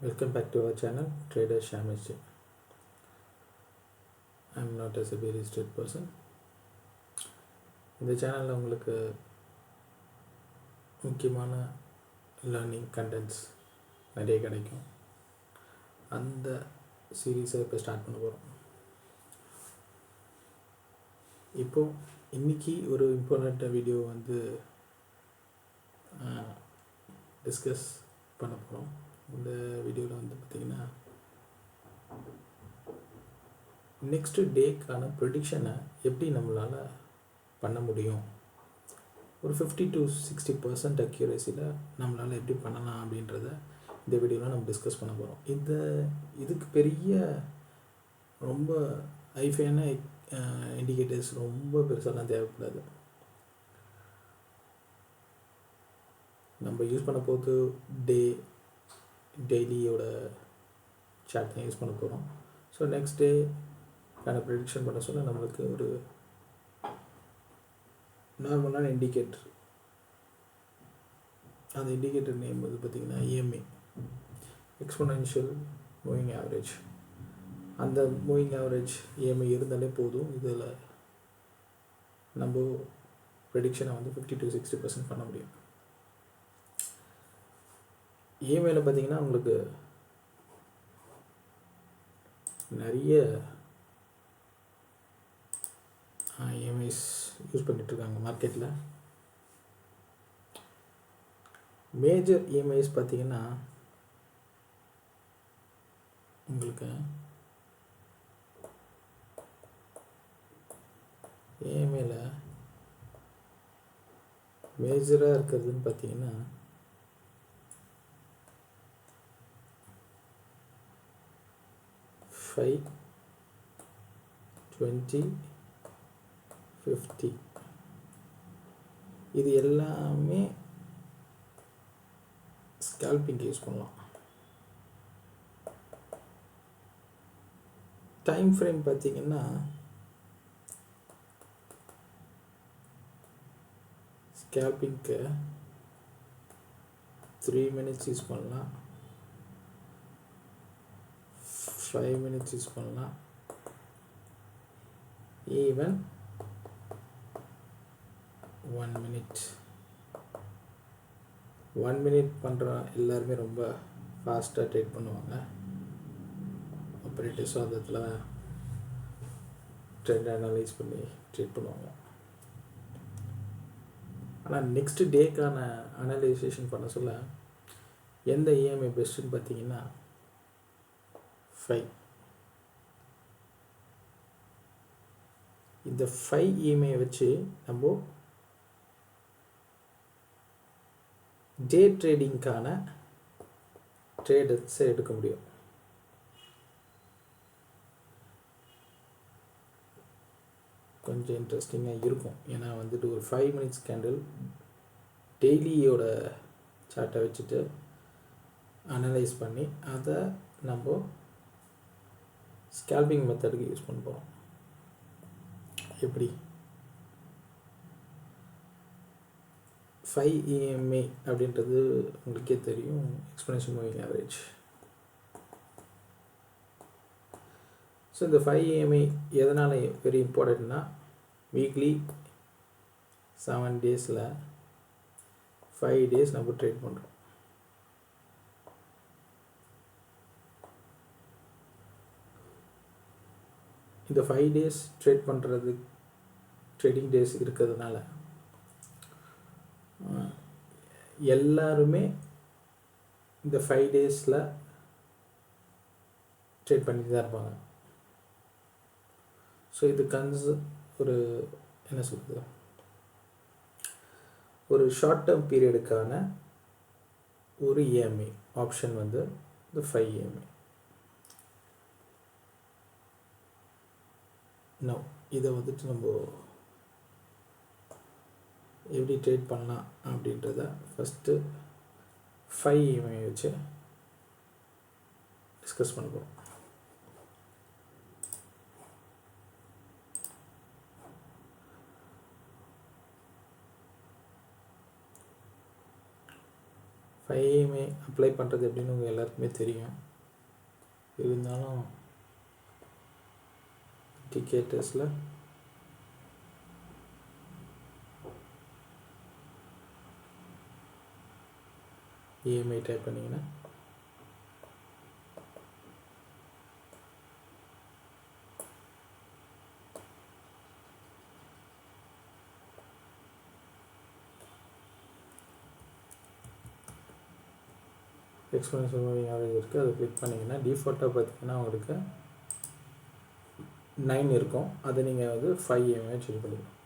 Welcome back to our channel, Trader Shamish. I'm not a very estate person. இந்த சேனலில் உங்களுக்கு முக்கியமான learning contents நிறைய கிடைக்கும். அந்த சீரீஸை இப்போ ஸ்டார்ட் பண்ண போகிறோம். இப்போது இன்றைக்கி ஒரு இம்பார்ட்டண்ட் வீடியோ டிஸ்கஸ் பண்ண போகிறோம். இந்த வீடியோவில் பார்த்திங்கன்னா நெக்ஸ்ட் டேக்கான ப்ரெடிக்ஷனை எப்படி நம்மளால் பண்ண முடியும், ஒரு 50-60% அக்யூரேசியில் நம்மளால் எப்படி பண்ணலாம் அப்படின்றத இந்த வீடியோவில் நம்ம டிஸ்கஸ் பண்ண போகிறோம். இதுக்கு பெரிய ரொம்ப ஹைஃபையான இண்டிகேட்டர்ஸ் ரொம்ப பெருசாலாம் தேவைப்படாது. நம்ம யூஸ் பண்ண போது டெய்லியோட சார்ட் தான் யூஸ் பண்ண போகிறோம். ஸோ நெக்ஸ்ட் டேக்கான ப்ரெடிக்ஷன் பண்ண சொல்ல நம்மளுக்கு ஒரு நார்மலான இண்டிகேட்டர், அந்த இண்டிகேட்டர் நேம் பார்த்திங்கன்னா EMA, எக்ஸ்போனென்ஷியல் மூவிங் ஆவரேஜ். அந்த மூவிங் ஆவரேஜ் EMA இருந்தாலே போதும். இதில் நம்ம ப்ரெடிக்ஷனை 50-60% பண்ண முடியும். EMAவில் பார்த்திங்கன்னா உங்களுக்கு நிறைய EMIs யூஸ் பண்ணிகிட்ருக்காங்க மார்க்கெட்டில். மேஜர் EMIs பார்த்திங்கன்னா உங்களுக்கு EMAவில் மேஜராக இருக்கிறதுன்னு பார்த்திங்கன்னா $5, $20, $50. இது எல்லாமே ஸ்கேல்பிங் யூஸ் பண்ணலாம். டைம் ஃப்ரேம் பார்த்திங்கன்னா ஸ்கேல்பிங்க்கு 3 minutes யூஸ் பண்ணலாம், 5 minutes யூஸ் பண்ணலாம், ஈவன் 1 minute. 1 minute பண்ணுற எல்லாருமே ரொம்ப ஃபாஸ்ட்டாக ட்ரேட் பண்ணுவாங்க. ஆப்ரேட்டர்ஸும் அந்த இடத்துல ட்ரெண்ட் அனலைஸ் பண்ணி ட்ரேட் பண்ணுவாங்க. ஆனால் நெக்ஸ்ட் டேக்கான அனலைசேஷன் பண்ண சொல்ல எந்த EMI பெஸ்ட்டுன்னு பார்த்தீங்கன்னா 5. இந்த 5 EMI வச்சு நம்ம டே ட்ரேடிங்க்கான ட்ரேடர்ஸை எடுக்க முடியும். கொஞ்சம் இன்ட்ரெஸ்டிங்காக இருக்கும். ஏன்னா ஒரு 5 minutes கேண்டில் டெய்லியோட சார்ட்டை வச்சுட்டு அனலைஸ் பண்ணி அதை நம்ம ஸ்கேல்பிங் மெத்தடுக்கு யூஸ் பண்ண போகிறோம். எப்படி 5 EMA அப்படின்றது உங்களுக்கே தெரியும், எக்ஸ்போனென்ஷியல் மூவிங் ஆவரேஜ். ஸோ இந்த 5 EMA எதனால் வெரி இம்பார்ட்டன்ட்னா, வீக்லி 7 டேஸில் 5 days நம்ம ட்ரேட் பண்ணுறோம். இந்த 5 days ட்ரேட் பண்ணுறது ட்ரேடிங் டேஸ் இருக்கிறதுனால எல்லாருமே இந்த 5 daysல ட்ரேட் பண்ணிட்டு தான் இருப்பாங்க. ஸோ இது ஒரு என்ன சொல்கிறது, ஒரு ஷார்ட் டேர்ம் பீரியடுக்கான ஒரு EMI ஆப்ஷன் இந்த 5 EMI. நோ இதை நம்ம எப்படி ட்ரேட் பண்ணலாம் அப்படின்றத ஃபஸ்ட்டு 5 EMI வச்சு டிஸ்கஸ் பண்ண போகிறோம். 5 அப்ளை பண்ணுறது எப்படின்னு உங்கள் எல்லாருக்குமே தெரியும். இருந்தாலும் இண்டிகேட்டர்ஸில் இஎம்ஐ டைப் பண்ணிங்கன்னா எக்ஸ்பென்சிவ் மூவிங் ஆவரேஜ் இருக்குது. அதை கிளிக் பண்ணிங்கன்னா டிஃபால்ட்டாக பார்த்தீங்கன்னா உங்களுக்கு 9 இருக்கும். அதை நீங்கள் வந்து 5 EMI சேஞ்ச் பண்ணிக்கலாம்.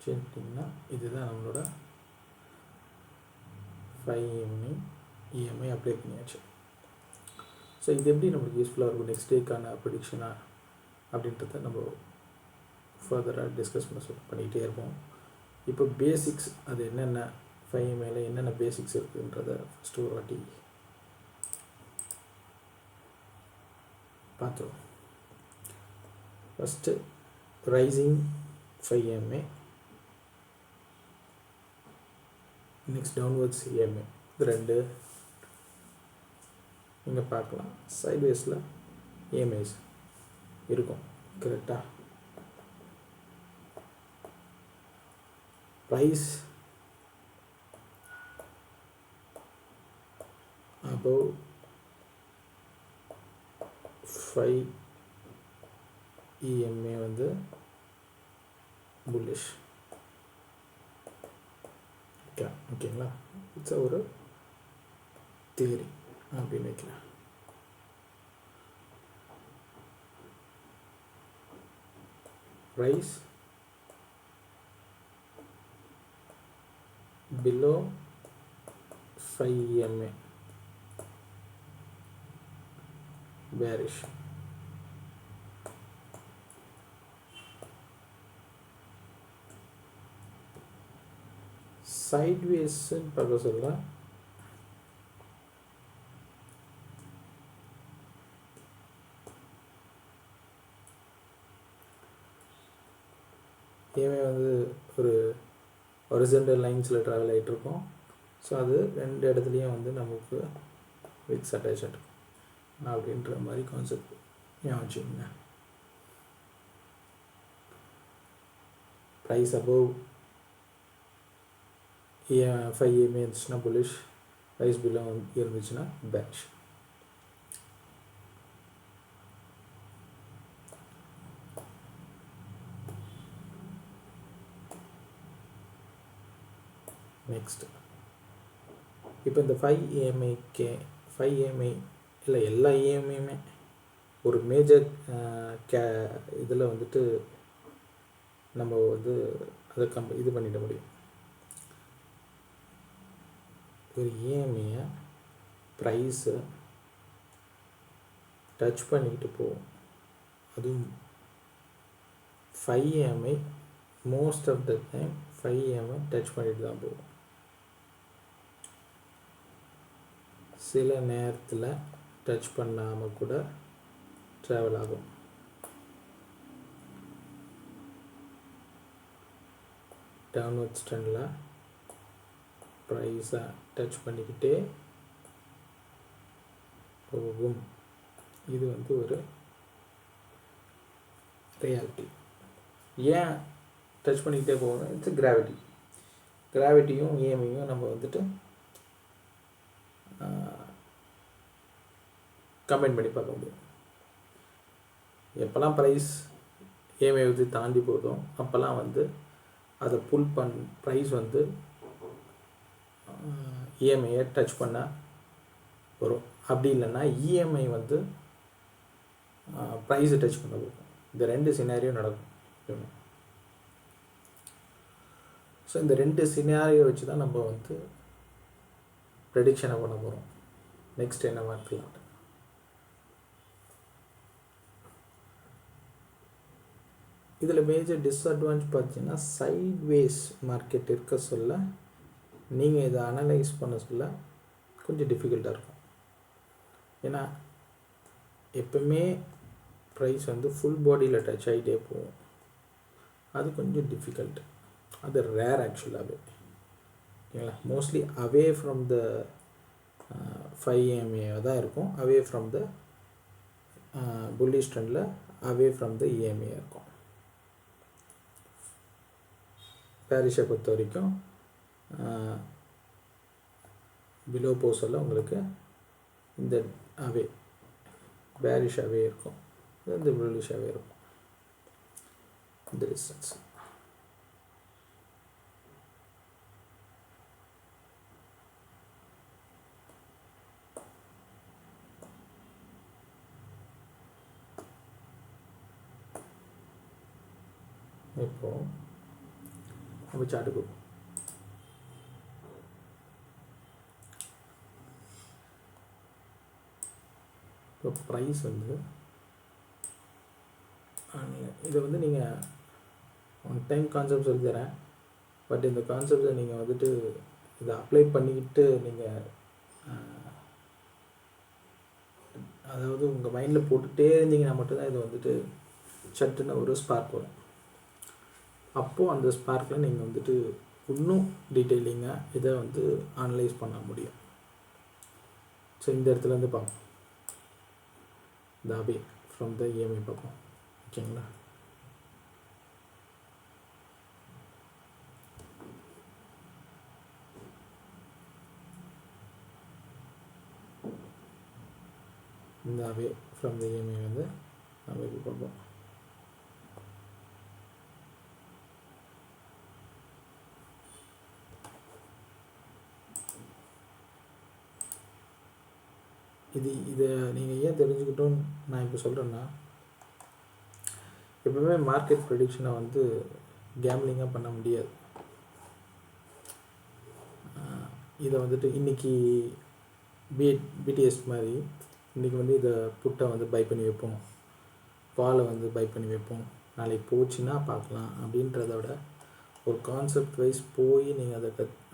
சேஞ்ச் பண்ணிங்கன்னா இதுதான் நம்மளோட 5 EMI அப்ளை பண்ணியாச்சு. ஸோ இது எப்படி நம்மளுக்கு யூஸ்ஃபுல்லாக இருக்கும் நெக்ஸ்ட் டேக்கான ப்ரெடிக்ஷனாக அப்படின்றத நம்ம ஃபர்தராக டிஸ்கஸ் பண்ணிக்கிட்டே இருப்போம். இப்போ பேசிக்ஸ் அது என்னென்ன 5 EMIயில் என்னென்ன பேசிக்ஸ் இருக்குன்றத ஃபஸ்ட்டு ஒரு வாட்டி பார்த்தோம். First rising 5 EMI, next downwards EMI, இது ரெண்டு நீங்கள் பார்க்கலாம். சைட்வேஸில் EMIs இருக்கும் கரெக்டாக. ப்ரைஸ் above 5 EMI வந்து புல்லிஷ். ஓகேங்களா, இட்ஸ் ஒரு தியரி அப்படின்னு வைக்கலாம். Price below 5 EMI bearish. sideways பார்க்க சொல்ல EMI வந்து ஒரு ஹாரிசான்டல் லைன்ஸில் ட்ராவல் ஆகிட்ருக்கோம். ஸோ அது ரெண்டு இடத்துலையும் வந்து நமக்கு விக்ஸ் அட்டாச் ஆகிருக்கும் அப்படின்ற மாதிரி கான்செப்ட் ஞாபகம் வச்சுக்கோங்க. ப்ரைஸ் அபவ் 5 EMI இருந்துச்சுன்னா புல்லிஷ், ப்ரைஸ் பிலோ இருந்துச்சுன்னா பேரிஷ். நெக்ஸ்ட் இப்போ இந்த 5 EMI இல்லை எல்லா EMIயுமே ஒரு மேஜர் இதில் வந்துட்டு நம்ம வந்து அதை இது பண்ணிட முடியும். ஒரு EMIயை ப்ரைஸை டச் பண்ணிக்கிட்டு போவோம். அதுவும் 5 EMI most of the time 5 EMI touch பண்ணிட்டு தான் போவோம். சில நேரத்தில் டச் பண்ணாமல் கூட ட்ராவல் ஆகும். டவுன்வர்ட்ஸ் ட்ரெண்டில் ப்ரைஸை டச் பண்ணிக்கிட்டே போகும். இது வந்து ஒரு ரியாலிட்டி. ஏன் டச் பண்ணிக்கிட்டே போகணும்? It's gravity. கிராவிட்டியும் EMIயும் நம்ம வந்துட்டு கம்பைன் பண்ணி பார்க்க முடியும். எப்போல்லாம் ப்ரைஸ் EMI வந்து தாண்டி போதும் அப்போல்லாம் வந்து அதை ப்ரைஸ் வந்து EMIயை டச் பண்ண வரும். அப்படி இல்லைன்னா EMI வந்து ப்ரைஸை டச் பண்ண வரும். இந்த ரெண்டு சினாரியோ நடக்கும். ஸோ இந்த ரெண்டு சினாரியோ வச்சு தான் நம்ம வந்து ப்ரெடிக்ஷனை பண்ண போகிறோம். நெக்ஸ்ட் என்ன இருக்கலாம். இதில் மேஜர் டிஸ்அட்வான்டேஜ் பார்த்தீங்கன்னா சைட்வேஸ் மார்க்கெட் இருக்க சொல்ல நீங்கள் இதை அனலைஸ் பண்ண சொல்ல கொஞ்சம் டிஃபிகல்ட்டாக இருக்கும். ஏன்னா எப்பவுமே ப்ரைஸ் வந்து ஃபுல் பாடியில் டச் ஆகிட்டே போகும். அது கொஞ்சம் டிஃபிகல்ட். அது ரேர் ஆக்சுவலாகவே. ஓகேங்களா. Mostly away from the 5 EMA தான் இருக்கும். அவே ஃப்ரம் த புல்லிஷ் ட்ரெண்டில் அவே ஃப்ரம் த EMA இருக்கும். பேரிஷை பொறுத்த வரைக்கும் பிலோ போஸில் உங்களுக்கு இந்த அவே பேரிஷ் அவே இருக்கும், இந்த புல்லிஷ் அவே இருக்கும். இந்த டிஸ்டன்ஸ் இப்போது நம்ம சார்ட்டுக்கு இப்போ ப்ரைஸ் வந்து இதை வந்து நீங்கள் ஒன் டைம் கான்செப்ட் சொல்லி தரேன். பட் இந்த கான்செப்டை நீங்கள் வந்துட்டு இதை அப்ளை பண்ணிக்கிட்டு நீங்கள் அதாவது உங்கள் மைண்டில் போட்டுகிட்டே இருந்தீங்கன்னா மட்டும்தான் இது வந்துட்டு சட்டுன்னு ஒரு ஸ்பார்க் வரும். அப்போது அந்த ஸ்பார்க்கில் நீங்கள் வந்துட்டு இன்னும் டீட்டெயிலிங்காக இதை வந்து அனலைஸ் பண்ண முடியும். ஸோ இந்த இடத்துல இருந்து பார்ப்போம், இந்த அவே ஃப்ரம் த EMA பார்ப்போம். ஓகேங்களா. இந்த அவே ஃப்ரம் த EMA வந்து நம்ம இப்போ பார்ப்போம். இதை நீங்கள் ஏன் தெரிஞ்சுக்கிட்டோன்னு நான் இப்போ சொல்கிறேன்னா, எப்பவுமே மார்க்கெட் ப்ரெடிக்ஷனை வந்து கேம்லிங்காக பண்ண முடியாது. இதை வந்துட்டு இன்றைக்கி பிடிஎஸ் மாதிரி இன்றைக்கி வந்து இதை புட்டை வந்து பை பண்ணி வைப்போம், பாலை வந்து பை பண்ணி வைப்போம், நாளைக்கு போச்சுன்னா பார்க்கலாம் அப்படின்றத விட ஒரு கான்செப்ட் வைஸ் போய் நீங்கள்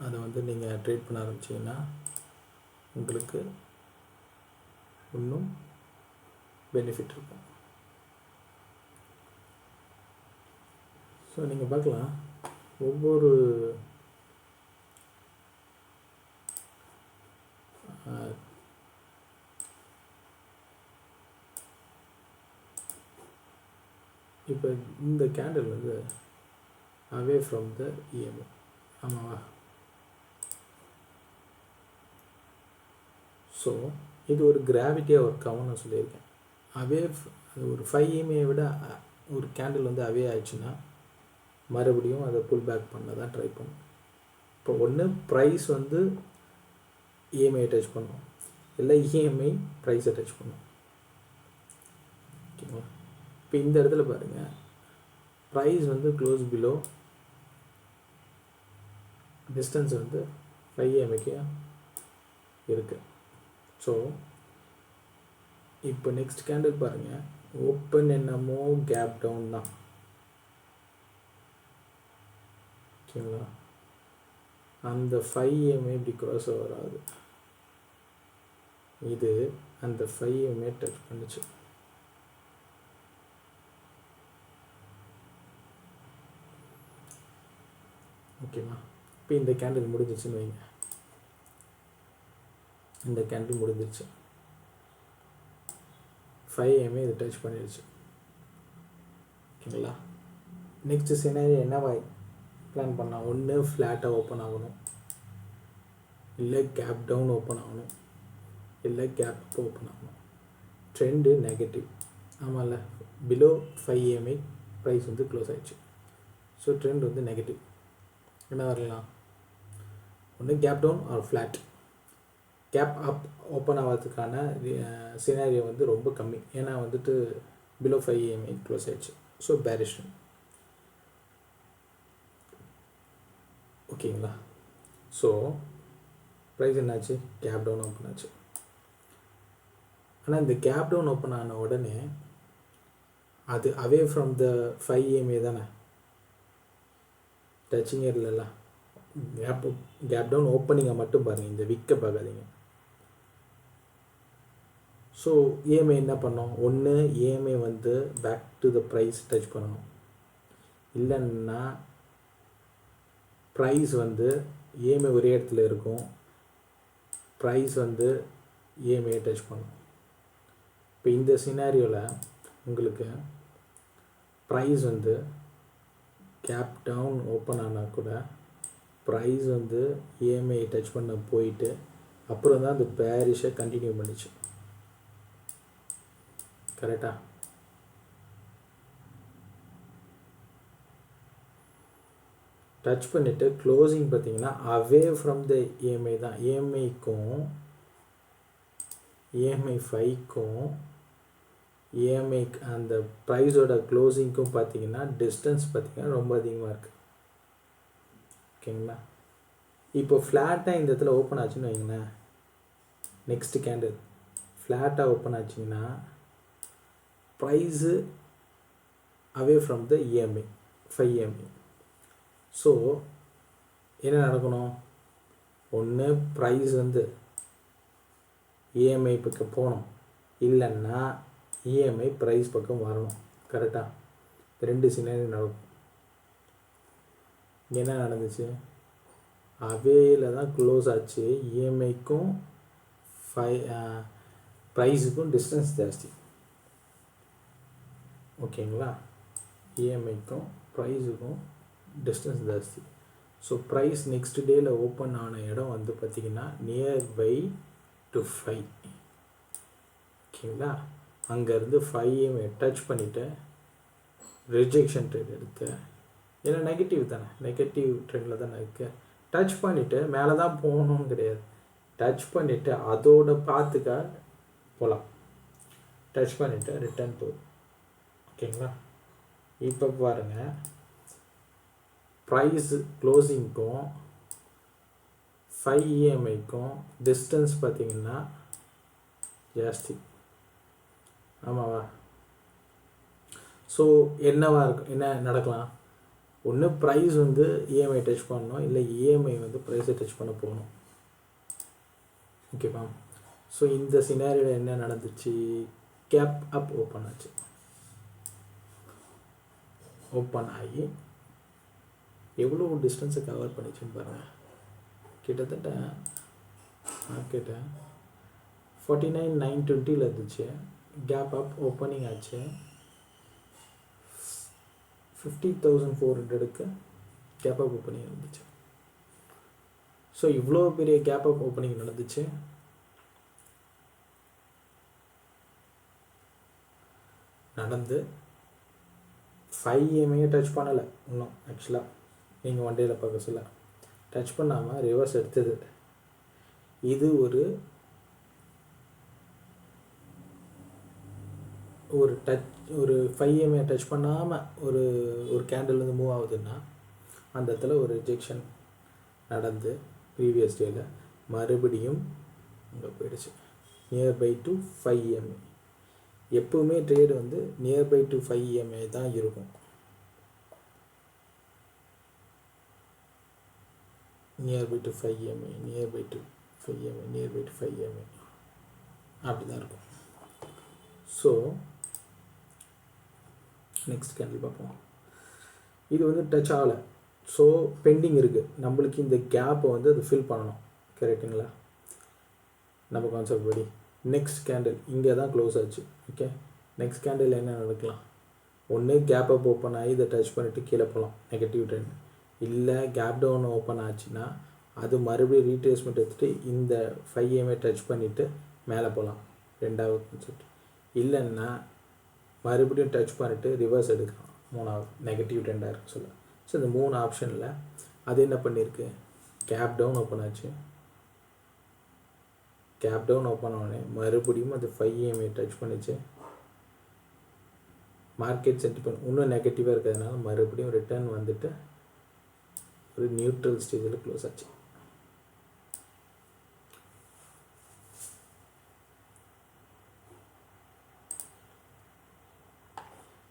அதை வந்து நீங்கள் ட்ரேட் பண்ண ஆரம்பிச்சிங்கன்னா உங்களுக்கு இன்னும் பெனிஃபிட் இருக்கும். ஸோ நீங்கள் பார்க்கலாம், ஒவ்வொரு இப்போ இந்த கேண்டில் வந்து அவே ஃப்ரம் த EMA, ஆமாவா? ஸோ இது ஒரு கிராவிட்டியாக ஒர்க் ஆகும்னு நான் சொல்லியிருக்கேன். அவே ஒரு 5 EMA விட ஒரு கேண்டில் வந்து அவே ஆயிடுச்சுன்னா மறுபடியும் அதை புல் பேக் பண்ண தான் ட்ரை பண்ணும். இப்போ ஒன்று ப்ரைஸ் வந்து EMA டச் பண்ணும், இல்லை EMA ப்ரைஸை டச் பண்ணும். ஓகேங்களா. இப்போ இந்த இடத்துல பாருங்கள், ப்ரைஸ் வந்து க்ளோஸ் பிலோ, டிஸ்டன்ஸ் வந்து 5 EMAக்கு இருக்குது. ஸோ இப்போ நெக்ஸ்ட் கேண்டில் பாருங்கள், ஓப்பன் என்னமோ கேப் டவுன் தான். ஓகேங்களா. அந்த 5 EMA இப்படி க்ராஸ் வராது, இது அந்த 5 EMA டச் பண்ணிச்சு. ஓகேவா. இப்போ இந்த கேண்டில் முடிஞ்சிச்சுன்னு வைங்க, இந்த கேண்டில் முடிஞ்சிருச்சு, 5 EMA இது டச் பண்ணிடுச்சு. ஓகேங்களா. நெக்ஸ்ட் சினாரியோ என்னவா பிளான் பண்ணால், ஒன்று ஃப்ளாட்டாக ஓப்பன் ஆகணும், இல்லை கேப் டவுன் ஓப்பன் ஆகணும், இல்லை கேப் அப் ஓப்பன் ஆகணும். ட்ரெண்டு நெகட்டிவ், ஆமாம்ல, பிலோ 5 EMA ப்ரைஸ் வந்து க்ளோஸ் ஆகிடுச்சு. ஸோ ட்ரெண்ட் வந்து நெகட்டிவ். என்ன வரலாம், ஒன்று gap down or flat. Gap up open ஆகிறதுக்கான சினாரியோ வந்து ரொம்ப கம்மி, ஏன்னா வந்துட்டு பிலோ 5 EMA க்ளோஸ் ஆகிடுச்சு. So bearish. ஓகேங்களா. ஸோ ப்ரைஸ் என்னாச்சு, கேப் டவுன் ஓப்பன் ஆச்சு. ஆனால் இந்த கேப் டவுன் ஓப்பன் ஆன உடனே அது அவே ஃப்ரம் த 5 EMA தானே, டச்சிங் இல்லைல்ல. கேப் டவுன் ஓப்பனிங்கை மட்டும் பாருங்கள், இந்த விக்கை பார்க்காதீங்க. ஸோ EMA என்ன பண்ணோம், ஒன்று EMA வந்து back to the price touch பண்ணணும், இல்லைன்னா ப்ரைஸ் வந்து இஎம்ஐ ஒரே இடத்துல இருக்கும், ப்ரைஸ் வந்து இஎம்ஐயை டச் பண்ணும். இப்போ இந்த சினாரியோவில் உங்களுக்கு ப்ரைஸ் வந்து கேப் டவுன் ஓப்பன் ஆனால் கூட ப்ரைஸ் வந்து இஎம்ஐ டச் பண்ண போயிட்டு அப்புறம் தான் அந்த பேரிஷை கண்டினியூ பண்ணிச்சு. கரெக்டாக? டச் பண்ணிவிட்டு க்ளோசிங் பார்த்தீங்கன்னா அவே ஃப்ரம் த இஎம்ஐ தான். இஎம்ஐக்கும் இஎம்ஐ 5க்கும் இஎம்ஐ அந்த ப்ரைஸோட க்ளோசிங்க்கும் பார்த்தீங்கன்னா டிஸ்டன்ஸ் பார்த்தீங்கன்னா ரொம்ப அதிகமாக இருக்குது. ஓகேங்களா? இப்போ ஃப்ளாட்டாக இந்த இடத்துல ஓப்பன் ஆச்சுன்னு வைங்களேன், நெக்ஸ்ட் கேண்டில் ஃப்ளாட்டாக ஓப்பன் ஆச்சுங்கன்னா price away from the EMA 5 EMA. So என்ன நடக்கணும், ஒன்று ப்ரைஸ் வந்து இஎம்ஐ பக்கம் போகணும், இல்லைன்னா இஎம்ஐ ப்ரைஸ் பக்கம் வரணும். கரெக்டாக? ரெண்டு சினாரி நடக்கும். என்ன நடந்துச்சு, அவேல தான் க்ளோஸ் ஆச்சு, இஎம்ஐக்கும் ப்ரைஸுக்கும் டிஸ்டன்ஸ் ஜாஸ்தி. ஓகேங்களா? இஎம்ஐக்கும் ப்ரைஸுக்கும் டிஸ்டன்ஸ் ஜாஸ்தி. ஸோ ப்ரைஸ் நெக்ஸ்ட் டேயில் ஓப்பன் ஆன இடம் வந்து பார்த்திங்கன்னா நியர்பை டு 5. ஓகேங்களா? அங்கேருந்து 5 டச் பண்ணிவிட்டு ரிஜெக்ஷன் ட்ரேட் எடுத்து, ஏன்னா நெகட்டிவ் தானே, நெகட்டிவ் ட்ரெண்டில் தானே இருக்குது, டச் பண்ணிவிட்டு மேலே தான் போகணும்னு கிடையாது, டச் பண்ணிவிட்டு அதோட பார்த்துக்க போகலாம், டச் பண்ணிவிட்டு ரிட்டர்ன் போகுது. ஓகேங்களா? இப்போ பாருங்கள், ப்ரைஸ் க்ளோசிங்க்கும் 5 இஎம்ஐக்கும் டிஸ்டன்ஸ் பார்த்திங்கன்னா ஜாஸ்தி. ஆமாவா? ஸோ என்னவா இருக்கும், என்ன நடக்கலாம், ஒன்று ப்ரைஸ் வந்து இஎம்ஐ டச் பண்ணணும், இல்லை இஎம்ஐ வந்து ப்ரைஸை டச் பண்ண போகணும். ஓகேவா? ஸோ இந்த சினாரியோவில் என்ன நடந்துச்சு, கேப் அப் ஓப்பன் ஆச்சு. ஓப்பன் ஆகி எவ்வளோ டிஸ்டன்ஸை கவர் பண்ணிச்சுன்னு பாருங்கள். கிட்டத்தட்ட மார்க்கெட்டை 49,920 இருந்துச்சு, கேப் அப் ஓப்பனிங் ஆச்சு 50,400க்கு கேப் அப் ஓப்பனிங் இருந்துச்சு. ஸோ இவ்வளோ பெரிய கேப் அப் ஓப்பனிங் நடந்துச்சு. நடந்து 5 இஎம்ஐயை டச் பண்ணலை இன்னும். ஆக்சுவலாக நீங்கள் ஒன் டேயில் பார்க்க சொல்ல டச் பண்ணாமல் ரிவர்ஸ் எடுத்தது. இது ஒரு ஒரு 5 இஎம்ஐ டச் பண்ணாமல் ஒரு கேண்டில் வந்து மூவ் ஆகுதுன்னா அந்த இடத்துல ஒரு ரிஜெக்ஷன் நடந்து ப்ரீவியஸ் டேயில் மறுபடியும் அங்கே போயிடுச்சு நியர்பை டு 5 இஎம்ஐ. எப்போவுமே ட்ரேடு வந்து நியர்பை டு 5 இஎம்ஐ தான் இருக்கும். Nearby to 5 EMI, nearby to 5 EMI, nearby to 5 EMI அப்படி தான் இருக்கும். ஸோ நெக்ஸ்ட் கேண்டில் பார்ப்போம். இது வந்து டச் ஆகலை, ஸோ பெண்டிங் இருக்குது. நம்மளுக்கு இந்த கேப்பை வந்து அது ஃபில் பண்ணணும். கரெக்டுங்களா? நம்ம கான்செப்ட் படி நெக்ஸ்ட் கேண்டில் இங்கே தான் க்ளோஸ் ஆச்சு. ஓகே, நெக்ஸ்ட் கேண்டில் என்ன நடக்கலாம், ஒன்று கேப் அப் ஓப்பன் ஆகி இதை டச் பண்ணிவிட்டு கீழே போகலாம் நெகட்டிவ் ட்ரெண்ட், இல்லை கேப் டவுன் ஓப்பன் ஆச்சுன்னா அது மறுபடியும் ரீட்ரேஸ்மெண்ட் எடுத்துகிட்டு இந்த 5 இஎம்ஐ டச் பண்ணிவிட்டு மேலே போகலாம் ரெண்டாவது கான்செப்ட், இல்லைன்னா மறுபடியும் டச் பண்ணிவிட்டு ரிவர்ஸ் எடுக்கலாம் மூணாவது நெகட்டிவ் ட்ரெண்டாக இருக்குது சொல்ல. ஸோ இந்த 3 ஆப்ஷனில் அது என்ன பண்ணியிருக்கு, கேப் டவுன் ஓப்பன் ஆச்சு, கேப் டவுன் ஓப்பன் ஆனே மறுபடியும் அது 5 இஎம்ஐ டச் பண்ணிச்சு, மார்க்கெட் சென்டிமெண்ட் இன்னும் நெகட்டிவாக இருக்கிறதுனால மறுபடியும் ரிட்டர்ன் வந்துட்டு ஒரு நியூட்ரல் ஸ்டேஜில் க்ளோஸ் ஆச்சு.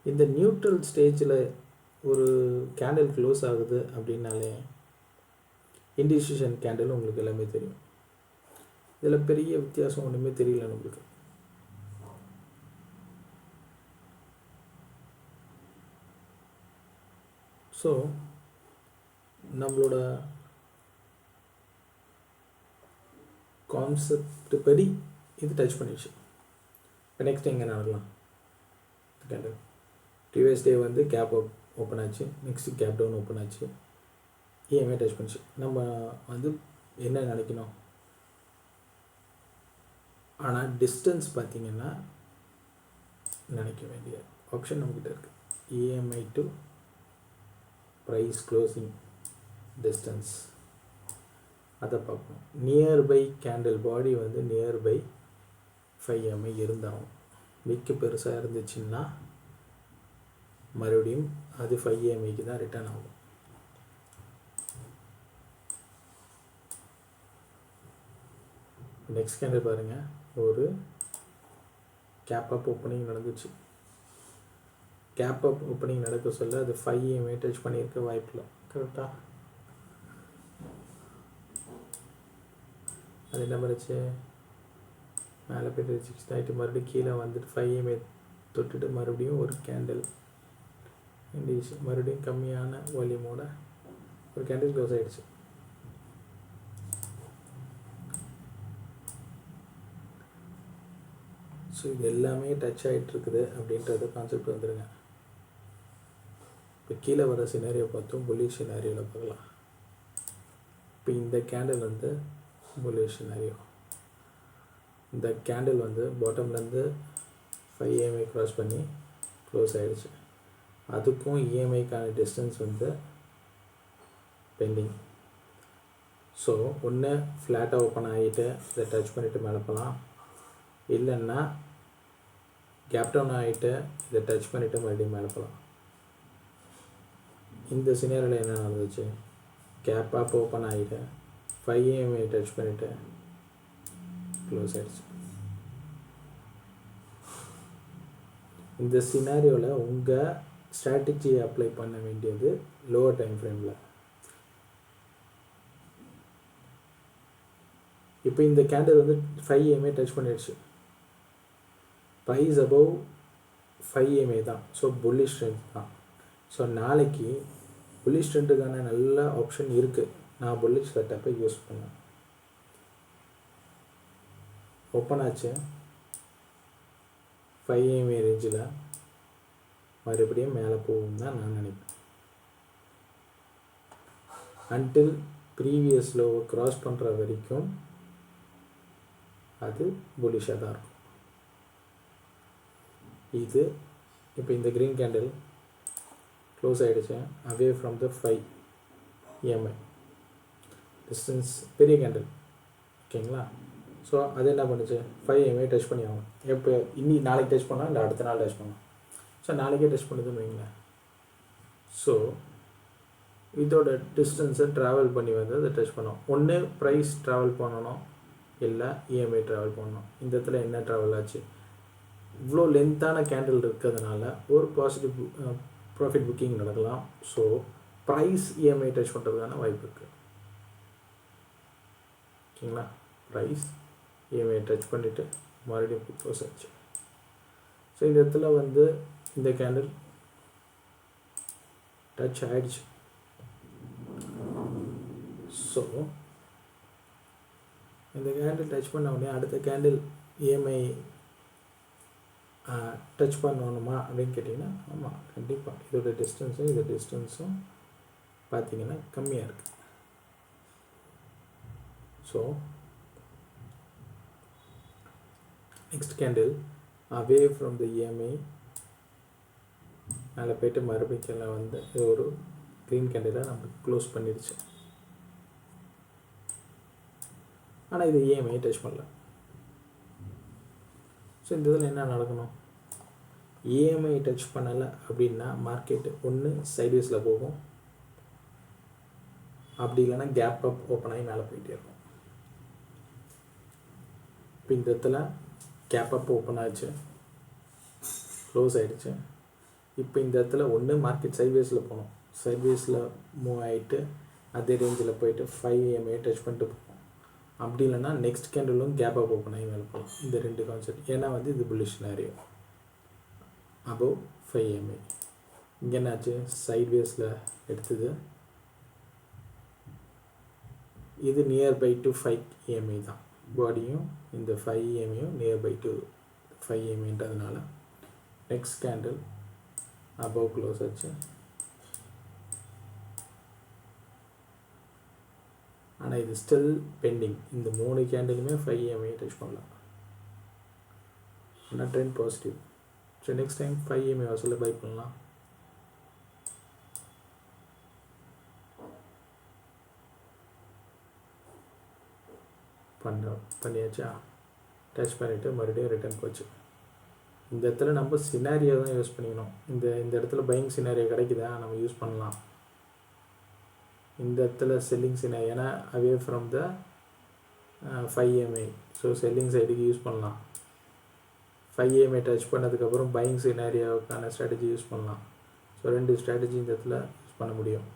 இந்த நியூட்ரல் ஸ்டேஜில் ஒரு கேண்டில் க்ளோஸ் ஆகுது அப்படின்னாலே இண்டிசிஷன் கேண்டில் உங்களுக்கு எல்லாமே தெரியும். இதில் பெரிய வித்தியாசம் ஒன்றுமே தெரியல நம்மளுக்கு. ஸோ நம்மளோட கான்செப்ட் படி இது டச் பண்ணிடுச்சு. இப்போ நெக்ஸ்ட் எங்கே நடக்கலாம்? கேண்டல் ப்ரீவியஸ் டே வந்து கேப் ஓப்பன் ஆச்சு, நெக்ஸ்ட்டு கேப் டவுன் ஓப்பன் ஆச்சு, EMA டச் பண்ணிச்சு. நம்ம வந்து என்ன நினைக்கணும், ஆனால் டிஸ்டன்ஸ் பார்த்திங்கன்னா நினைக்க வேண்டிய ஆப்ஷன் நம்மக்கிட்ட இருக்குது. EMI to price closing distance அதை பார்க்கணும். நியர்பை கேண்டில் பாடி வந்து நியர்பை 5 EMI இருந்தாலும், விக்கு பெருசாக இருந்துச்சுன்னா மறுபடியும் அது 5 EMIக்கு தான் ரிட்டர்ன் ஆகும். நெக்ஸ்ட் கேண்டில் பாருங்கள், ஒரு கேப் அப் ஓப்பனிங் நடந்துச்சு. கேப் அப் ஓப்பனிங் நடக்க சொல்ல அது 5 EMI டச் பண்ணியிருக்க வாய்ப்பில்லை. கரெக்டாக அது என்ன பண்ணிச்சு, மேலே போய்ட்டு ரிஜெக்ஷன் ஆகிட்டு மறுபடியும் கீழே வந்துட்டு 5 EMI தொட்டுட்டு மறுபடியும் ஒரு கேண்டில் இண்டிகேஷன், மறுபடியும் கம்மியான வால்யூமோட ஒரு கேண்டில் க்ளோஸ் ஆகிடுச்சு. ஸோ இது எல்லாமே டச் ஆகிட்டுருக்குது அப்படின்றத கான்செப்ட் வந்துடுங்க. இப்போ கீழே வர சினாரியோ பார்த்தோம், புல்லிஷ் சினாரியோவில் பார்க்கலாம். இப்போ இந்த கேண்டில் வந்து புல்லிஷ் சினாரியோ, இந்த கேண்டில் வந்து பாட்டம்லேருந்து 5 EMI க்ராஸ் பண்ணி க்ளோஸ் ஆகிடுச்சு. அதுக்கும் EMIக்கான டிஸ்டன்ஸ் வந்து பெண்டிங். ஸோ ஒன்று ஃப்ளாட்டாக ஓப்பன் ஆகிட்டு இதை டச் பண்ணிவிட்டு மேலே போகலாம், இல்லைன்னா கேப் டவுன் ஆகிட்டு இதை டச் பண்ணிவிட்டு மறுபடியும் மேலே போகலாம். இந்த சினாரியோவில் என்ன நடந்துச்சு, கேப் அப் ஓப்பன் ஆகிட்டு 5 EMI டச் பண்ணிவிட்டு க்ளோஸ் ஆகிடுச்சு. இந்த சினாரியோவில் உங்கள் ஸ்ட்ராட்டஜியை அப்ளை பண்ண வேண்டியது லோவர் டைம் ஃப்ரேமில். இப்போ இந்த கேண்டில் வந்து 5 EMI டச் பண்ணிடுச்சு, ப்ரைஸ் அபவ் 5 EMI தான். ஸோ புல்லிஷ் ட்ரெண்ட் தான். ஸோ நாளைக்கு புல்லிஷ் ட்ரெண்டுக்கான நல்ல ஆப்ஷன் இருக்குது. நான் புல்லிஷ் செட்டப்பை யூஸ் பண்ணேன். ஓப்பன் ஆச்சு 5 EMI ரேஞ்சில், மறுபடியும் மேலே போகும் தான் நான் நினைப்பேன். அன்டில் ப்ரீவியஸ் லோவை க்ராஸ் பண்ணுற வரைக்கும் அது புல்லிஷாக தான் இருக்கும். இது இப்போ இந்த க்ரீன் கேண்டில் க்ளோஸ் ஆகிடுச்சு அவே ஃப்ரம் த 5 EMI டிஸ்டன்ஸ், பெரிய கேண்டில், ஓகேங்களா? ஸோ அது என்ன பண்ணுச்சு, 5 EMI டச் பண்ணி ஆகும். எப்போ நாளைக்கு டச் பண்ணலாம், இல்லை அடுத்த நாள் டச் பண்ணலாம். ஸோ நாளைக்கே டச் பண்ணுதுன்னு வைங்களேன். ஸோ இதோட டிஸ்டன்ஸை ட்ராவல் பண்ணி வந்து அதை டச் பண்ணோம். ஒன்று ப்ரைஸ் ட்ராவல் பண்ணணும், இல்லை EMI ட்ராவல் பண்ணணும். இந்த இடத்துல என்ன ட்ராவல் ஆச்சு, இவ்வளோ லென்த்தான கேண்டில் இருக்கிறதுனால ஒரு பாசிட்டிவ் ப்ராஃபிட் புக்கிங் நடக்கலாம். ஸோ ப்ரைஸ் EMI டச் பண்ணுறதுக்கான வாய்ப்பு இருக்குது, ஓகேங்களா? ப்ரைஸ் EMI டச் பண்ணிவிட்டு மறுபடியும் க்ளோஸ் ஆச்சு. ஸோ இந்த இடத்துல வந்து இந்த கேண்டில் டச் ஆகிடுச்சு. ஸோ இந்த கேண்டில் டச் பண்ண உடனே அடுத்த கேண்டில் EMI டச் பண்ணணுமா அப்படின்னு கேட்டிங்கன்னா, ஆமாம் கண்டிப்பாக. இதோட டிஸ்டன்ஸும் இதோட டிஸ்டன்ஸும் பார்த்திங்கன்னா கம்மியாக இருக்குது. So next candle away from the EMI மேலே போய்ட்டு மறுபடியும் வந்து இது ஒரு க்ரீன் கேண்டிலாக நம்ம க்ளோஸ் பண்ணிடுச்சு. ஆனால் இது EMI டச் பண்ணல. ஸோ இந்த இதில் என்ன நடக்கணும், EMI டச் பண்ணலை அப்படின்னா மார்க்கெட்டு ஒன்று சைட்வேஸில் போகும், அப்படி இல்லைன்னா கேப் அப் ஓப்பன் ஆகி மேலே போயிட்டே இருக்கும். இப்போ இந்த இடத்துல கேப் அப் ஓப்பன் ஆச்சு, க்ளோஸ் ஆகிடுச்சு. இப்போ இந்த இடத்துல ஒன்று மார்க்கெட் சைட்வேஸில் போகணும், சைட்வேஸில் மூவ் ஆகிட்டு அதே ரேஞ்சில் போயிட்டு 5 EMI டச் பண்ணிட்டு போகும். அப்படி இல்லைன்னா நெக்ஸ்ட் கேண்டிலும் கேப் அப் ஓப்பன் ஆகி மேலே போகலாம். இந்த ரெண்டு கான்செப்ட். ஏன்னா வந்து இது புல்லிஷ் சினாரியோ அபவ் 5 EMI. இங்கே என்னாச்சு, சைட்வேஸில் எடுத்தது, இது நியர்பை டு 5 EMI தான். பாடியும் இந்த 5 nearby to 5 next candle above close ஆச்சு. ஆனால் இது ஸ்டில் பெண்டிங். இந்த 3 கேண்டிலுமே 5 டச் பண்ணலாம். ஆனால் trend positive. So next time 5 வாசலில் பை பண்ணலாம். பண்ணியாச்சா? டச் பண்ணிவிட்டு மறுபடியும் ரிட்டர்ன் போச்சு. இந்த இடத்துல நம்ம சினாரியோ தான் யூஸ் பண்ணிக்கணும். இந்த இடத்துல பையிங் சினாரியோ கிடைக்குதா, நம்ம யூஸ் பண்ணலாம். இந்த இடத்துல செல்லிங் சினாரியோ, ஏன்னா அவே ஃப்ரம் த 5 ஸோ செல்லிங் சைடுக்கு யூஸ் பண்ணலாம். 5 டச் பண்ணதுக்கப்புறம் பையிங் சினாரியோவுக்கான ஸ்ட்ராட்டஜி யூஸ் பண்ணலாம். ஸோ 2 ஸ்ட்ராட்டஜி இந்த இடத்துல யூஸ் பண்ண முடியும்.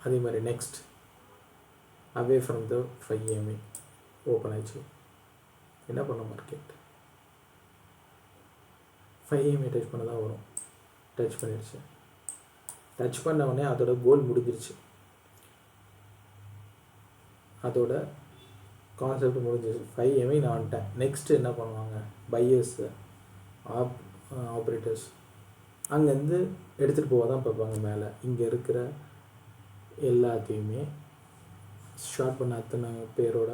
அதே மாதிரி next away from the 5 open ஆச்சு. என்ன பண்ண மார்க்கெட் 5 டச் பண்ண தான் வரும். டச் பண்ணிடுச்சு. டச் பண்ண உடனே அதோட கோல் முடிஞ்சிருச்சு. அதோட கான்செப்ட் முடிஞ்சிருச்சு. 5 நான் வந்துட்டேன். நெக்ஸ்ட்டு என்ன பண்ணுவாங்க, பையர்ஸ் ஆப்ரேட்டர்ஸ் அங்கேருந்து எடுத்துகிட்டு போக தான் பார்ப்பாங்க. மேலே இங்கே இருக்கிற எல்லாத்தையுமே ஷார்ட் பண்ண அத்தனை பேரோட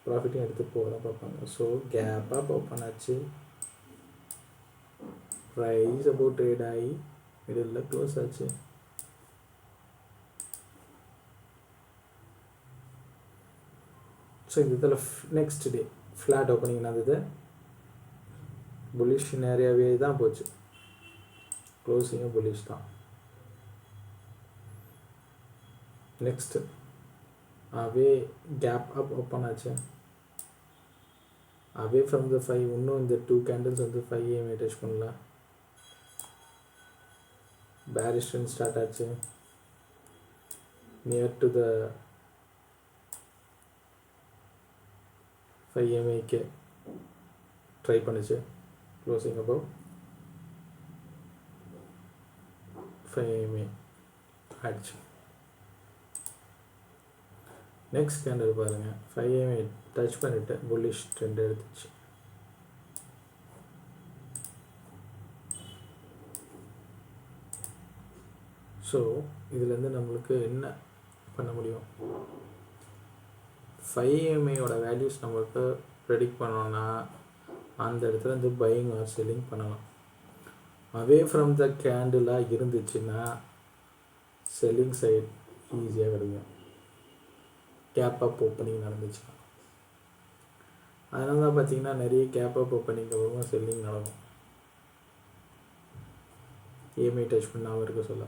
ப்ராஃபிட்டையும் எடுத்துகிட்டு போக தான் பார்ப்பாங்க. ஸோ கேப்பாக ஓப்பன் ஆச்சு. ப்ரைஸ் அபவுட் ட்ரேட் ஆகி மிடில் க்ளோஸ் ஆச்சு. ஸோ இந்த இதில் நெக்ஸ்ட் டே ஃப்ளாட் ஓப்பனிங் நடந்தது. புல்லிஷ் நிறையாவே தான் போச்சு. க்ளோஸிங்கும் புல்லிஷ் தான். நெக்ஸ்ட்டு அவே கேப் அப் ஓப்பன் ஆச்சு. அவே ஃப்ரம் த 5 இன்னும் இந்த 2 கேண்டில்ஸ் வந்து 5 டச் பண்ணல. பேரிஷ் ட்ரெண்ட் ஸ்டார்ட் ஆச்சு. நியர் டு த 5 ட்ரை பண்ணுச்சு. க்ளோசிங் அபவ் 5 ஆயிடுச்சு. நெக்ஸ்ட் கேண்டில் பாருங்கள், 5 டச் பண்ணிவிட்டு புல்லிஷ் ட்ரெண்ட் எடுத்துச்சு. ஸோ இதுலேருந்து நம்மளுக்கு என்ன பண்ண முடியும், 5 வேல்யூஸ் நம்மளுக்கு ப்ரெடிக்ட் பண்ணோன்னா அந்த இடத்துல வந்து பையிங் ஆர் செல்லிங் பண்ணலாம். அவே ஃப்ரம் த கேண்டிலாக இருந்துச்சுன்னா செல்லிங் சைட் ஈஸியாக கிடைக்கும். கேப் அப் ஓப்பனிங் நடந்துச்சுன்னா அதனால தான் பார்த்தீங்கன்னா நிறைய கேப் அப் ஓப்பனிங் அப்புறமா செல்லிங் நடக்கும். EMI டச் பண்ணாமல் இருக்க சொல்ல.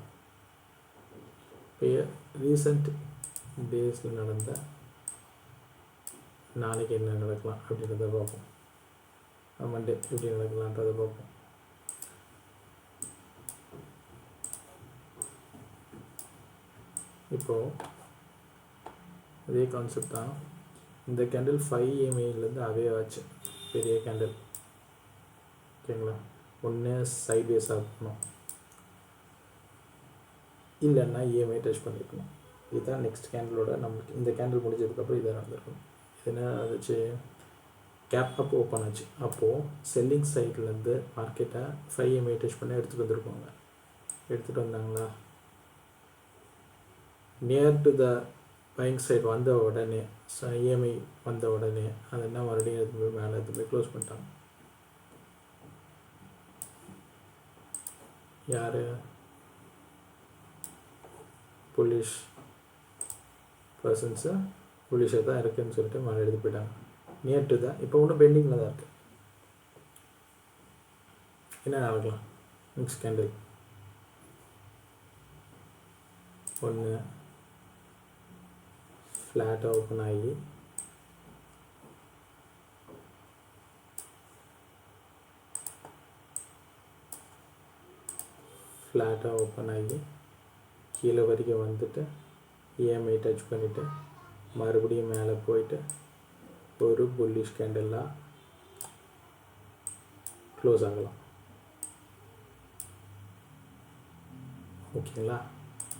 இப்போ ரீசன்ட் டேஸில் நடந்த நாளைக்கு என்ன நடக்கலாம் அப்படின்றத பார்ப்போம். மண்டே எப்படி நடக்கலான்றதை பார்ப்போம். இப்போது அதே கான்செப்ட் தான். இந்த கேண்டில் 5 அவே ஆச்சு. பெரிய கேண்டில் ஓகேங்களா. ஒன்று சைட்வேஸாக இருக்கணும், இல்லைன்னா EMI டச் பண்ணியிருக்கணும். இதுதான் நெக்ஸ்ட் கேண்டிலோட நம்மளுக்கு இந்த கேண்டில் முடிஞ்சதுக்கப்புறம் இதை நடந்திருக்கணும். இது என்ன ஆச்சு, கேப் அப் ஓப்பன் ஆச்சு. அப்போது செல்லிங் சைட்லேருந்து மார்க்கெட்டை 5 டச் பண்ணி எடுத்துகிட்டு வந்துருப்பாங்க. எடுத்துகிட்டு வந்தாங்களா, near to the buying side வந்த உடனே EMI வந்த உடனே அது என்ன மறுபடியும் எடுத்து போய் மேலே எடுத்து போய் க்ளோஸ் பண்ணிட்டாங்க. யார், புல்லிஷ் பர்சன்ஸு புல்லிஷாக தான் இருக்குதுன்னு சொல்லிட்டு மேலே எடுத்து போயிட்டாங்க. நியர் டு தான் இப்போ ஒன்றும் பெண்டிங்கில் தான் இருக்குது. என்ன நடக்கலாம், நெக்ஸ்ட் கேண்டில் ஒன்று ஃப்ளாட்டாக ஓப்பன் ஆகி கீழே வரைக்கும் வந்துட்டு EMI டச் பண்ணிவிட்டு மறுபடியும் மேலே போயிட்டு ஒரு புல்லிஷ் கேண்டிலாக க்ளோஸ் ஆகலாம். ஓகேங்களா.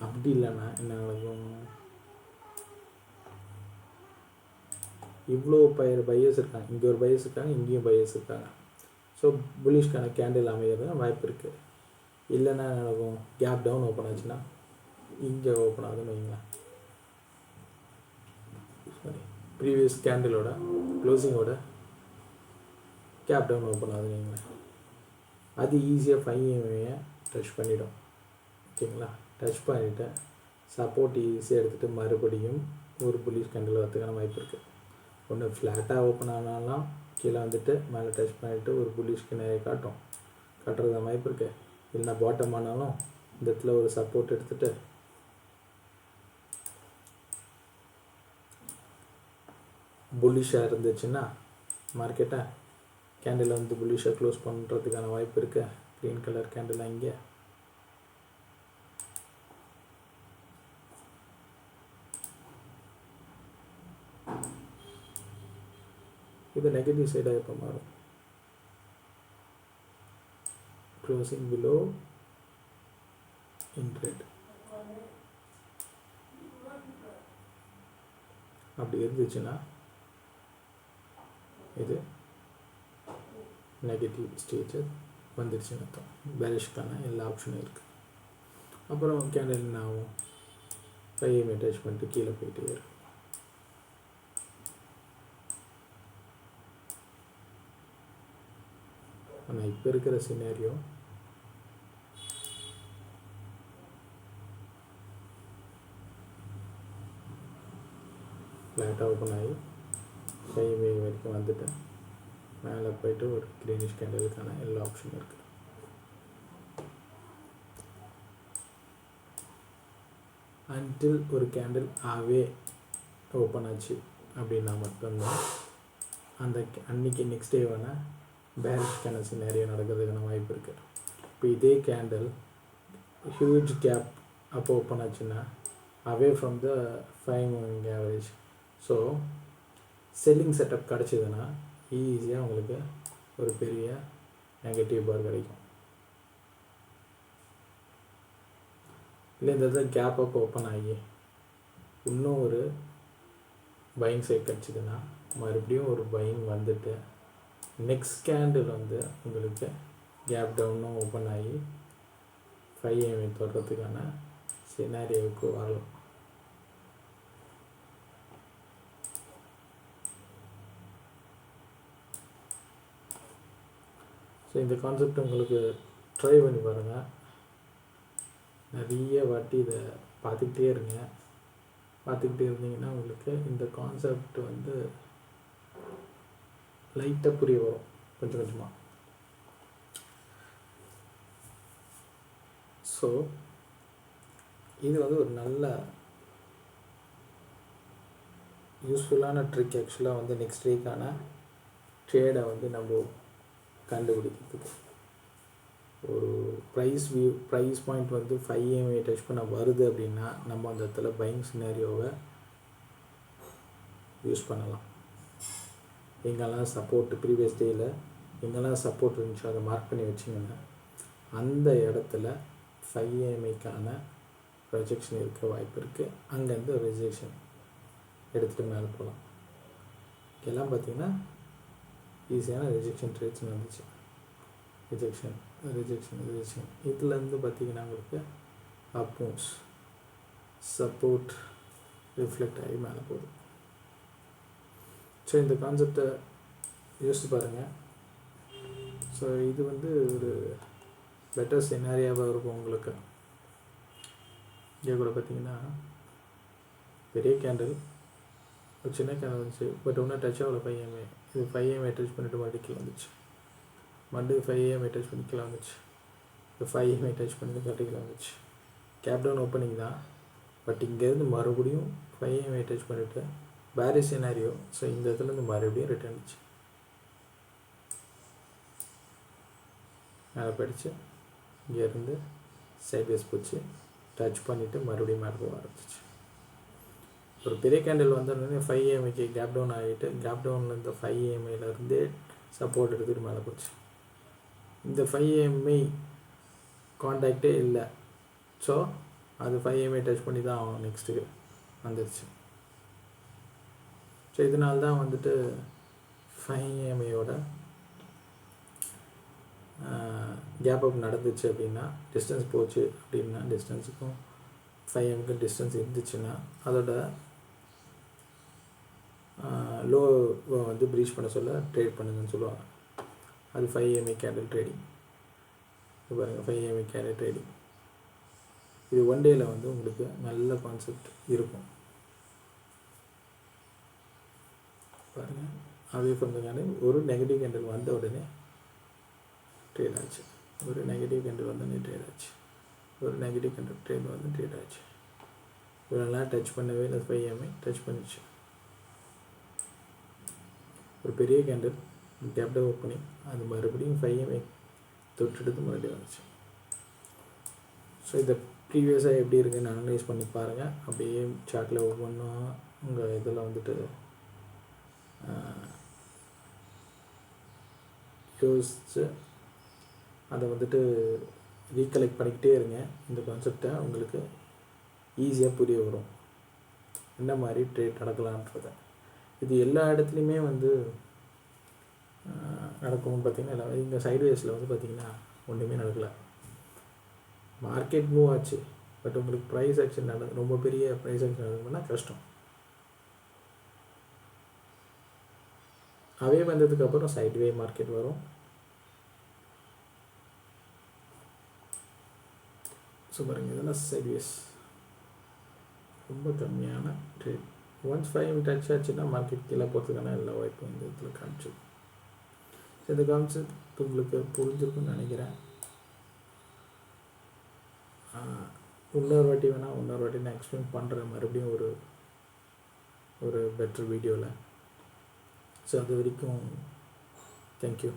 அப்படி இல்லைன்னா என்ன நடக்கும், இவ்வளோ பையர்ஸ் இருக்காங்க, இங்கே ஒரு பையர்ஸ் இருக்காங்க, இங்கேயும் பையர்ஸ் இருக்காங்க. ஸோ புல்லிஷ்கான கேண்டில் அமைகிறது வாய்ப்பு இருக்குது. இல்லைன்னா நடக்கும், கேப் டவுன் ஓப்பன் ஆச்சுன்னா இங்கே ஓப்பன் ஆகுதுன்னு வைங்களேன். சாரி, ப்ரீவியஸ் கேண்டிலோட க்ளோசிங்கோட கேப் டவுன் ஓப்பன் ஆகுதுன்னு வைங்களேன். அது ஈஸியாக 5 EMA டச் பண்ணிவிடும். ஓகேங்களா? டச் பண்ணிவிட்டு சப்போர்ட் ஈஸியாக எடுத்துகிட்டு மறுபடியும் ஒரு புல்லிஷ் கேண்டில் வரதுக்கான வாய்ப்பு இருக்குது. ஒன்று ஃப்ளாட்டாக ஓப்பன் ஆனாலும் கீழே வந்துட்டு மேலே டச் பண்ணிவிட்டு ஒரு புல்லிஷ்க்கு நிறைய காட்டுறது வாய்ப்பு இருக்குது. இல்லைனா பாட்டம் ஆனாலும் இந்த இடத்துல ஒரு சப்போர்ட் எடுத்துகிட்டு புல்லிஷாக இருந்துச்சுன்னா மார்க்கெட்டை கேண்டில் வந்து புல்லிஷாக க்ளோஸ் பண்ணுறதுக்கான வாய்ப்பு இருக்குது. க்ரீன் கலர் கேண்டில் இங்கே இது நெகட்டிவ் சைடாக எப்போ மாறும்? க்ளோசிங் பிலோ இன் ரெட் அப்படி இருந்துச்சுன்னா இது நெகட்டிவ் ஸ்டேஜ் வந்துடுச்சுன்னு அர்த்தம். பேரிஷ்க்கான எல்லா ஆப்ஷனும் இருக்குது. அப்புறம் கேண்டில் என்ன ஆகும்? 5 EMA டச் பண்ணிட்டு கீழே போயிட்டே இருக்கும். ஆனால் இப்போ இருக்கிற சினாரியோ ஃப்ளாட்டாக ஓப்பன் ஆகி 5 EMA வரைக்கும் வந்துட்டு மேலே போய்ட்டு ஒரு க்ரீனிஷ் கேண்டலுக்கான எல்லா ஆப்ஷனும் இருக்குது. அன்டில் ஒரு கேண்டில் ஆவே ஓப்பன் ஆச்சு அப்படின்னா மட்டும்தான் அந்த அன்றைக்கி நெக்ஸ்ட் டேவான பேரிஷ்க்கான சினாரியோ நடக்கிறதுக்கான வாய்ப்பு இருக்குது. இப்போ இதே கேண்டில் ஹியூஜ் கேப் அப்போ ஓப்பன் ஆச்சுன்னா அவே from the 5 moving average. So selling setup கிடச்சிதுன்னா ஈஸியாக உங்களுக்கு ஒரு பெரிய நெகட்டிவ் பார் கிடைக்கும். இல்லை இந்த இடத்துல கேப் அப் ஓப்பன் ஆகி இன்னும் ஒரு பையிங் சைட் கிடச்சிதுன்னா மறுபடியும் ஒரு பையிங் வந்துட்டு நெக்ஸ்ட் கேண்டில் வந்து உங்களுக்கு கேப் டவுனும் ஓப்பன் ஆகி 5 EMA தொடுறதுக்கான சினாரியோவுக்கு வரலாம். ஸோ இந்த கான்செப்ட் உங்களுக்கு ட்ரை பண்ணி பாருங்கள். நிறைய வாட்டி இதை பார்த்துக்கிட்டே இருங்க. பார்த்துக்கிட்டே இருந்தீங்கன்னா உங்களுக்கு இந்த கான்செப்ட் வந்து லைட்டாக புரிய வரும் கொஞ்சம் கொஞ்சமாக. ஸோ இது வந்து ஒரு நல்ல யூஸ்ஃபுல்லான ட்ரிக் ஆக்சுவலாக வந்து நெக்ஸ்ட் வீக்கான ட்ரேடை வந்து நம்ம கண்டுபிடிக்கிறதுக்கு. ஒரு ப்ரைஸ் பாயிண்ட் வந்து 5 EMA டச் பண்ண வருது அப்படின்னா நம்ம அந்த இடத்துல பையிங் சினாரியோவை யூஸ் பண்ணலாம். எங்கெல்லாம் சப்போர்ட் ப்ரீவியஸ் டேயில் எங்கெல்லாம் சப்போர்ட் இருந்துச்சோ அதை மார்க் பண்ணி வச்சிங்கன்னா அந்த இடத்துல 5 EMAக்கான ப்ரொஜெக்ஷன் இருக்க வாய்ப்பு இருக்குது. அங்கேருந்து ரிஜெக்ஷன் எடுத்துகிட்டு மேலே போகலாம். எல்லாம் பார்த்திங்கன்னா ஈஸியான ரிஜெக்ஷன் ட்ரேட்ஸ் வந்துச்சு. ரிஜெக்ஷன் இதுலேருந்து பார்த்திங்கன்னா உங்களுக்கு அப் மூவ்ஸ் சப்போர்ட் ரிஃப்ளெக்ட் ஆகி மேலே போகுது. ஸோ இந்த கான்செப்டை யோசிச்சு பாருங்கள். ஸோ இது வந்து ஒரு பெட்டர் சினாரியாவாக இருக்கும் உங்களுக்கு. இங்கே கூட பார்த்திங்கன்னா பெரிய கேண்டில் ஒரு சின்ன கேண்டில் வந்துச்சு, பட் ஒன்றும் டச் ஆகல 5 EMA. இது 5 EMA டச் பண்ணிவிட்டு மறுபடியும் கீழே வந்துச்சு. மறுபடியும் 5 EMA டச் பண்ணி கீழே வந்துச்சு. இது 5 EMA டச் பண்ணிட்டு கீழே வந்துச்சு. கேப் டவுன் ஓப்பனிங் தான், பட் இங்கேருந்து மறுபடியும் 5 EMA டச் பண்ணிவிட்டு பேரிஷ் சினாரியோ. ஸோ இந்த இடத்துலேருந்து மறுபடியும் ரிட்டர்ன் ஆச்சு, மேலே போயிடுச்சு. இங்கேருந்து சைட்வேஸ் போச்சு, டச் பண்ணிவிட்டு மறுபடியும் மேலே போக ஆரம்பிச்சிச்சு. ஒரு பெரிய கேண்டில் வந்தோடனே 5 EMAக்கு கேப் டவுன் ஆகிட்டு கேப் டவுனில் இந்த 5 EMAலேருந்தே சப்போர்ட் எடுத்துகிட்டு மேலே போச்சு. இந்த 5 EMA கான்டாக்டே இல்லை. ஸோ அது 5 EMA டச் பண்ணி தான் ஆகும் நெக்ஸ்ட்டுக்கு வந்துடுச்சு. ஸோ ஸோ இதனால தான் வந்துட்டு 5EMAயோட கேப் அப் நடந்துச்சு அப்படின்னா, டிஸ்டன்ஸ் போச்சு அப்படின்னா, டிஸ்டன்ஸுக்கும் 5EMக்கு டிஸ்டன்ஸ் இருந்துச்சுன்னா அதோட லோ வந்து ப்ரீச் பண்ண சொல்ல ட்ரேட் பண்ணுங்கன்னு சொல்லுவாங்க. அது 5EMA கேண்டில் ட்ரேடிங். இது பாருங்கள், 5EMA கேண்டில் ட்ரேடிங். இது ஒன் டேயில் வந்து உங்களுக்கு நல்ல கான்செப்ட் இருக்கும். பாருங்கள், அவே ஃப்ரம் த கேண்டில் ஒரு நெகட்டிவ் கேண்டில் வந்த உடனே ட்ரேட் ஆச்சு. ஒரு நெகட்டிவ் கேண்டில் வந்தோடனே ட்ரேட் ஆச்சு. ஒரு நெகட்டிவ் கேண்டில் ட்ரேட் வந்து ட்ரேட் ஆச்சு. இவரெல்லாம் டச் பண்ணவே இல்லை, 5EMA டச் பண்ணிடுச்சு. ஒரு பெரிய கேண்டில் கேப்டர் ஓப்பனிங், அது மறுபடியும் 5EMA தொட்டுடுத்து மறுபடியும் வந்துச்சு. ஸோ இதை ப்ரீவியஸாக எப்படி இருக்குன்னு அனலைஸ் பண்ணி பாருங்கள். அப்படியே சார்ட்டில் ஒவ்வொன்றும் உங்கள் இதில் வந்துட்டு யோசித்து அதை வந்துட்டு ரீகலெக்ட் பண்ணிக்கிட்டே இருங்க. இந்த கான்செப்டை உங்களுக்கு ஈஸியாக புரிய வரும், என்ன மாதிரி ட்ரேட் நடக்கலான்றதை. இது எல்லா இடத்துலையுமே வந்து நடக்கும்னு பார்த்திங்கன்னா, இங்கே சைட்வேஸில் வந்து பார்த்திங்கன்னா ஒன்றுமே நடக்கலை. மார்க்கெட் மூவ் ஆச்சு, பட் உங்களுக்கு ப்ரைஸ் ஆக்ஷன் ரொம்ப பெரிய ப்ரைஸ் ஆக்ஷன் நடக்குதுன்னா கஷ்டம். அவே வந்ததுக்கப்புறம் சைட்வே மார்க்கெட் வரும். ஸோ பாருங்கள், இதெல்லாம் சைட்வேஸ் ரொம்ப கம்மியான ட்ரேட். ஒன்ஸ் 5 டச் ஆச்சுன்னா மார்க்கெட் கீழே போகிறதுக்கான எல்லா வாய்ப்பும் இந்த இடத்துல காமிச்சிடும். ஸோ இந்த கான்செப்ட் உங்களுக்கு புரிஞ்சிருக்குன்னு நினைக்கிறேன். இன்னொரு வாட்டி நான் எக்ஸ்பிளைன் பண்ணுறேன் மறுபடியும் ஒரு பெட்டர் வீடியோவில். ஸோ அது வரைக்கும் தேங்க்யூ.